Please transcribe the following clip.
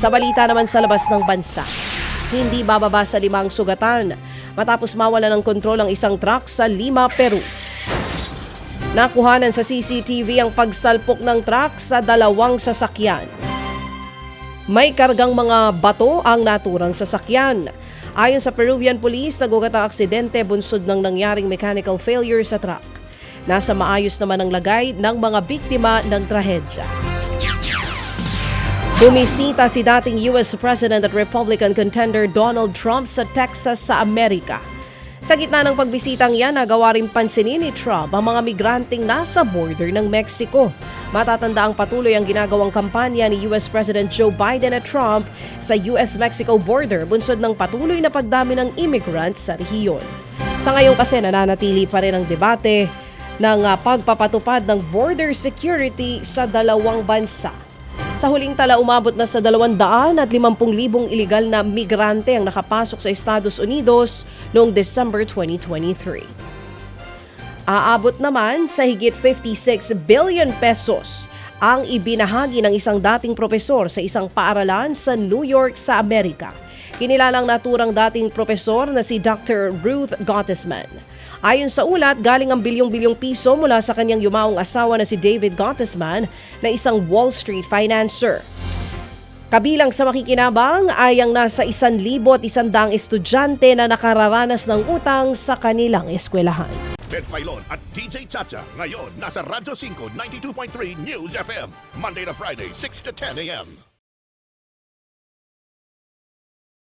Sa balita naman sa labas ng bansa, hindi bababa sa 5 sugatan matapos mawala ng kontrol ang isang truck sa Lima, Peru. Nakuhanan sa CCTV ang pagsalpok ng truck sa 2 sasakyan. May kargang mga bato ang naturang sasakyan. Ayon sa Peruvian Police, nagugat ang aksidente bunsod ng nangyaring mechanical failure sa truck. Nasa maayos naman ang lagay ng mga biktima ng trahedya. Bumisita si dating US President at Republican contender Donald Trump sa Texas sa Amerika. Sa gitna ng pagbisitang yan, nagawa rin pansinin ni Trump ang mga migranteng nasa border ng Mexico. Matatanda ang patuloy ang ginagawang kampanya ni US President Joe Biden at Trump sa US-Mexico border bunsod ng patuloy na pagdami ng immigrants sa rehiyon. Sa ngayon kasi nananatili pa rin ang debate ng pagpapatupad ng border security sa dalawang bansa. Sa huling tala, umabot na sa 250,000 iligal na migrante ang nakapasok sa Estados Unidos noong December 2023. Aabot naman sa higit 56 billion pesos ang ibinahagi ng isang dating propesor sa isang paaralan sa New York sa Amerika. Kinilalang naturang dating propesor na si Dr. Ruth Gottesman. Ayon sa ulat, galing ang bilyong-bilyong piso mula sa kanyang yumaong asawa na si David Gottesman na isang Wall Street financer. Kabilang sa makikinabang ay ang nasa 1,100 estudyante na nakararanas ng utang sa kanilang eskwelahan. Ted Filon at DJ Chacha ngayon nasa Radyo 5 92.3 News FM Monday to Friday 6 to 10 a.m.